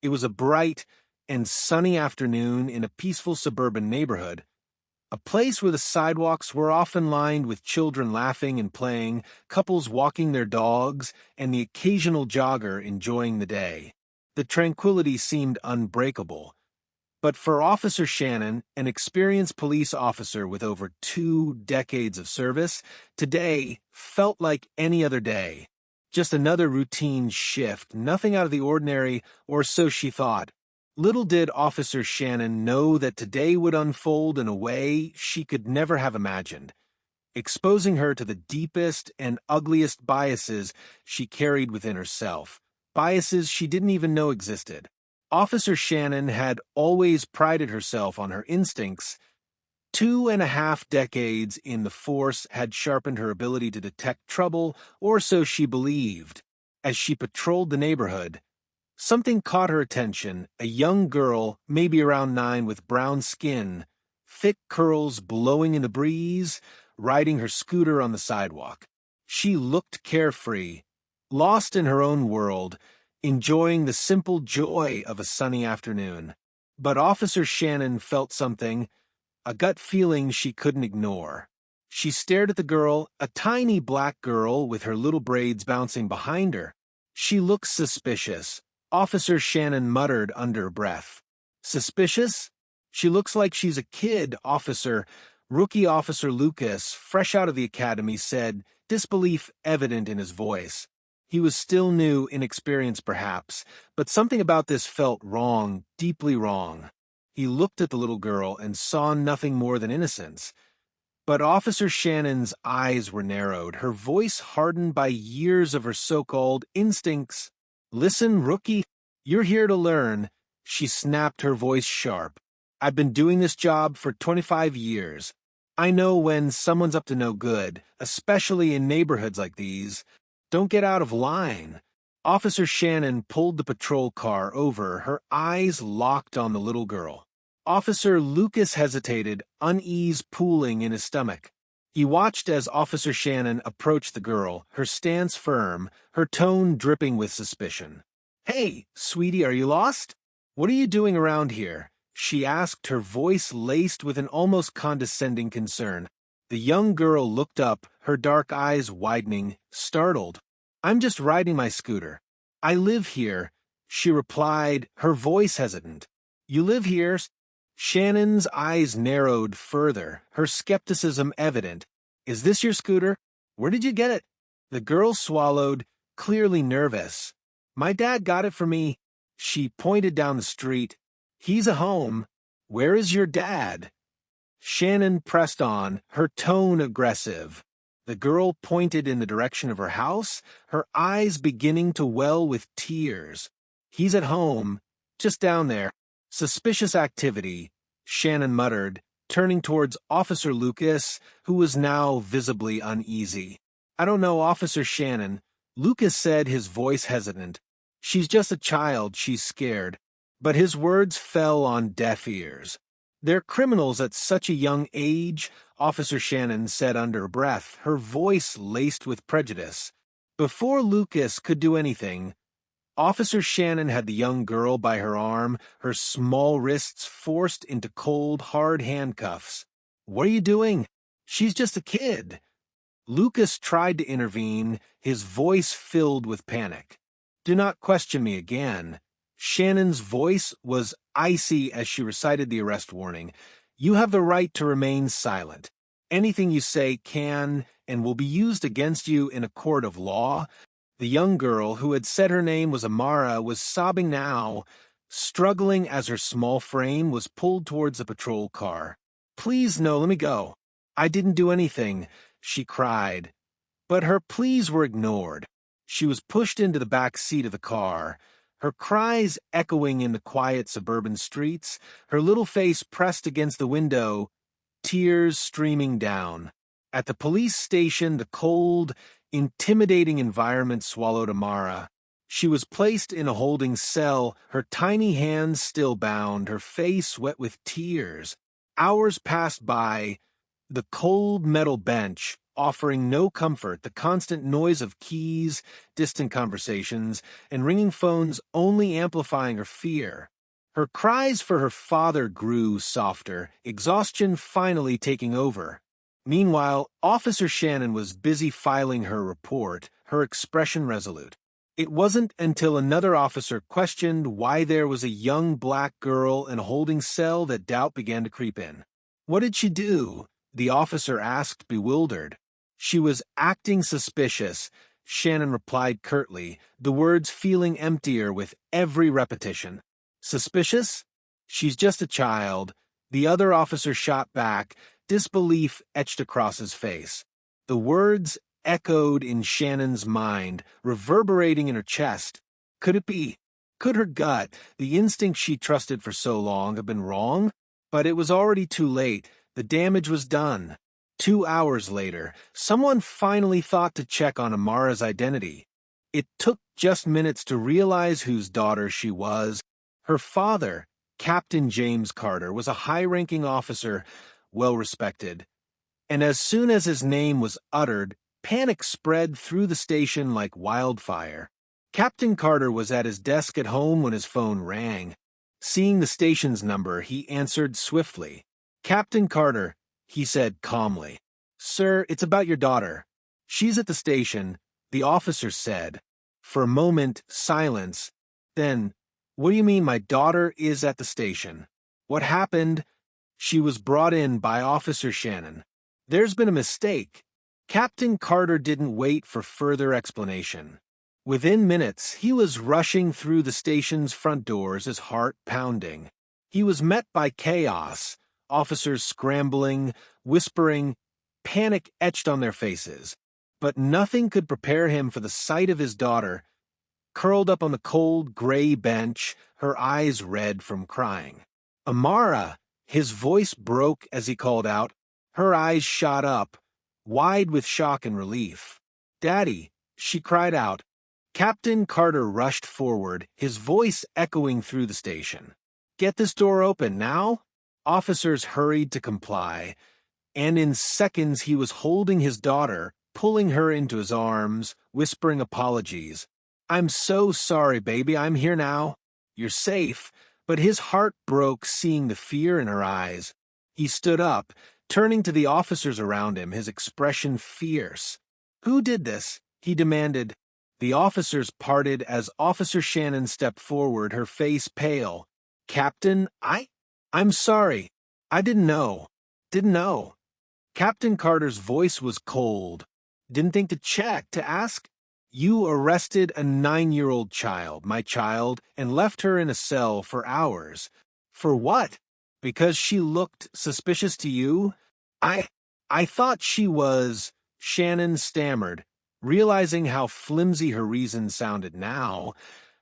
It was a bright and sunny afternoon in a peaceful suburban neighborhood, a place where the sidewalks were often lined with children laughing and playing, couples walking their dogs, and the occasional jogger enjoying the day. The tranquility seemed unbreakable. But for Officer Shannon, an experienced police officer with over 2 decades of service, today felt like any other day. Just another routine shift, nothing out of the ordinary, or so she thought. Little did Officer Shannon know that today would unfold in a way she could never have imagined, exposing her to the deepest and ugliest biases she carried within herself, biases she didn't even know existed. Officer Shannon had always prided herself on her instincts. 2.5 decades in the force had sharpened her ability to detect trouble, or so she believed. As she patrolled the neighborhood, something caught her attention, a young girl, maybe around 9, with brown skin, thick curls blowing in the breeze, riding her scooter on the sidewalk. She looked carefree, lost in her own world, enjoying the simple joy of a sunny afternoon. But Officer Shannon felt something, a gut feeling she couldn't ignore. She stared at the girl, a tiny black girl with her little braids bouncing behind her. She looked suspicious. Officer Shannon muttered under her breath. Suspicious? She looks like she's a kid, officer. Rookie Officer Lucas, fresh out of the academy, said, disbelief evident in his voice. He was still new, inexperienced perhaps, but something about this felt wrong, deeply wrong. He looked at the little girl and saw nothing more than innocence. But Officer Shannon's eyes were narrowed, her voice hardened by years of her so-called instincts. Listen, rookie, you're here to learn. She snapped, her voice sharp. I've been doing this job for 25 years. I know when someone's up to no good, especially in neighborhoods like these. Don't get out of line. Officer Shannon pulled the patrol car over, her eyes locked on the little girl. Officer Lucas hesitated, unease pooling in his stomach. He watched as Officer Shannon approached the girl, her stance firm, her tone dripping with suspicion. Hey, sweetie, are you lost? What are you doing around here? She asked, her voice laced with an almost condescending concern. The young girl looked up, her dark eyes widening, startled. I'm just riding my scooter. I live here, she replied, her voice hesitant. You live here? Shannon's eyes narrowed further, her skepticism evident. Is this your scooter? Where did you get it? The girl swallowed, clearly nervous. My dad got it for me. She pointed down the street. He's at home. Where is your dad? Shannon pressed on, her tone aggressive. The girl pointed in the direction of her house, her eyes beginning to well with tears. He's at home, just down there. Suspicious activity, Shannon muttered, turning towards Officer Lucas, who was now visibly uneasy. I don't know, Officer Shannon. Lucas said, his voice hesitant. She's just a child, she's scared. But his words fell on deaf ears. They're criminals at such a young age, Officer Shannon said under her breath, her voice laced with prejudice. Before Lucas could do anything, Officer Shannon had the young girl by her arm, her small wrists forced into cold, hard handcuffs. What are you doing? She's just a kid. Lucas tried to intervene, his voice filled with panic. Do not question me again. Shannon's voice was icy as she recited the arrest warning. You have the right to remain silent. Anything you say can and will be used against you in a court of law. The young girl, who had said her name was Amara, was sobbing now, struggling as her small frame was pulled towards the patrol car. Please, no, let me go. I didn't do anything, she cried. But her pleas were ignored. She was pushed into the back seat of the car, her cries echoing in the quiet suburban streets, her little face pressed against the window, tears streaming down. At the police station, the cold, intimidating environment swallowed Amara. She was placed in a holding cell, her tiny hands still bound, her face wet with tears. Hours passed by. The cold metal bench, offering no comfort, the constant noise of keys, distant conversations, and ringing phones only amplifying her fear. Her cries for her father grew softer, exhaustion finally taking over. Meanwhile, Officer Shannon was busy filing her report, her expression resolute. It wasn't until another officer questioned why there was a young black girl in a holding cell that doubt began to creep in. "What did she do?" the officer asked, bewildered. "She was acting suspicious," Shannon replied curtly, the words feeling emptier with every repetition. "Suspicious? She's just a child," the other officer shot back, disbelief etched across his face. The words echoed in Shannon's mind, reverberating in her chest. Could it be? Could her gut, the instinct she trusted for so long, have been wrong? But it was already too late. The damage was done. 2 hours later, someone finally thought to check on Amara's identity. It took just minutes to realize whose daughter she was. Her father, Captain James Carter, was a high-ranking officer, well-respected. And as soon as his name was uttered, panic spread through the station like wildfire. Captain Carter was at his desk at home when his phone rang. Seeing the station's number, he answered swiftly. "Captain Carter," he said calmly. "Sir, it's about your daughter. She's at the station," the officer said. For a moment, silence. Then, "What do you mean my daughter is at the station? What happened?" "She was brought in by Officer Shannon. There's been a mistake." Captain Carter didn't wait for further explanation. Within minutes, he was rushing through the station's front doors, his heart pounding. He was met by chaos, officers scrambling, whispering, panic etched on their faces. But nothing could prepare him for the sight of his daughter, curled up on the cold, gray bench, her eyes red from crying. "Amara!" His voice broke as he called out. Her eyes shot up, wide with shock and relief. "Daddy!" she cried out. Captain Carter rushed forward, his voice echoing through the station. "Get this door open, now!" Officers hurried to comply, and in seconds he was holding his daughter, pulling her into his arms, whispering apologies. "I'm so sorry, baby, I'm here now. You're safe." But his heart broke seeing the fear in her eyes. He stood up, turning to the officers around him, his expression fierce. "Who did this?" he demanded. The officers parted as Officer Shannon stepped forward, her face pale. "Captain, I'm sorry. I didn't know. Didn't know." Captain Carter's voice was cold. "Didn't think to check, to ask? You arrested a 9-year-old child, my child, and left her in a cell for hours. For what? Because she looked suspicious to you? I thought she was," Shannon stammered, realizing how flimsy her reason sounded now,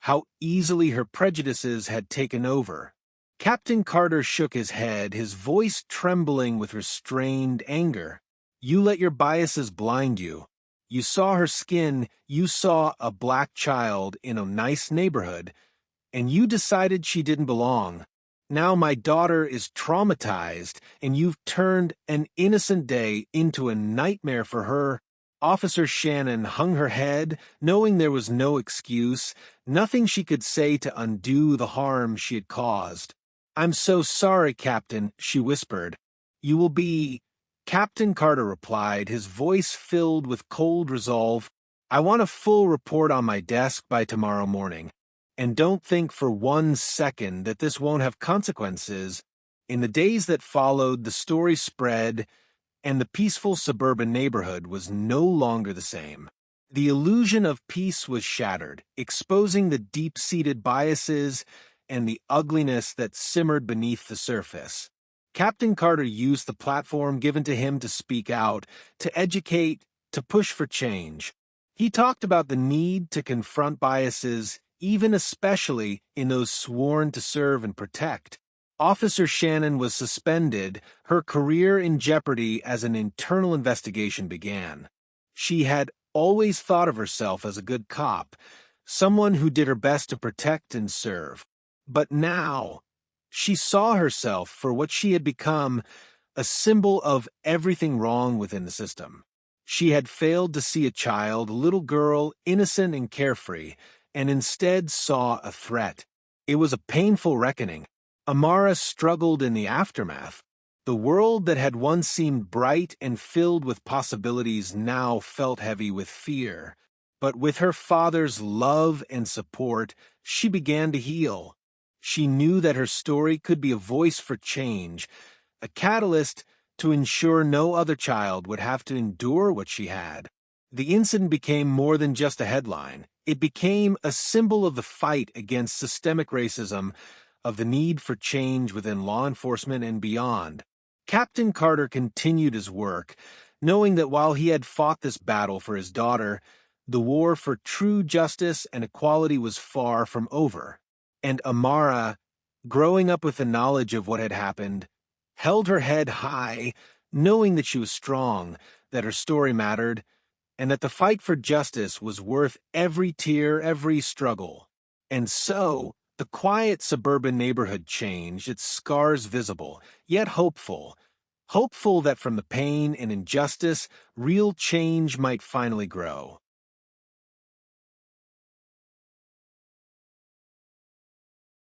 how easily her prejudices had taken over. Captain Carter shook his head, his voice trembling with restrained anger. "You let your biases blind you. You saw her skin, you saw a black child in a nice neighborhood, and you decided she didn't belong. Now my daughter is traumatized, and you've turned an innocent day into a nightmare for her." Officer Shannon hung her head, knowing there was no excuse, nothing she could say to undo the harm she had caused. "I'm so sorry, Captain," she whispered. "You will be—" Captain Carter replied, his voice filled with cold resolve. "I want a full report on my desk by tomorrow morning. And don't think for 1 second that this won't have consequences." In the days that followed, the story spread, and the peaceful suburban neighborhood was no longer the same. The illusion of peace was shattered, exposing the deep-seated biases and the ugliness that simmered beneath the surface. Captain Carter used the platform given to him to speak out, to educate, to push for change. He talked about the need to confront biases, even especially in those sworn to serve and protect. Officer Shannon was suspended, her career in jeopardy as an internal investigation began. She had always thought of herself as a good cop, someone who did her best to protect and serve. But now, she saw herself for what she had become, a symbol of everything wrong within the system. She had failed to see a child, a little girl, innocent and carefree, and instead saw a threat. It was a painful reckoning. Amara struggled in the aftermath. The world that had once seemed bright and filled with possibilities now felt heavy with fear. But with her father's love and support, she began to heal. She knew that her story could be a voice for change, a catalyst to ensure no other child would have to endure what she had. The incident became more than just a headline. It became a symbol of the fight against systemic racism, of the need for change within law enforcement and beyond. Captain Carter continued his work, knowing that while he had fought this battle for his daughter, the war for true justice and equality was far from over. And Amara, growing up with the knowledge of what had happened, held her head high, knowing that she was strong, that her story mattered, and that the fight for justice was worth every tear, every struggle. And so, the quiet suburban neighborhood changed, its scars visible, yet hopeful. Hopeful that from the pain and injustice, real change might finally grow.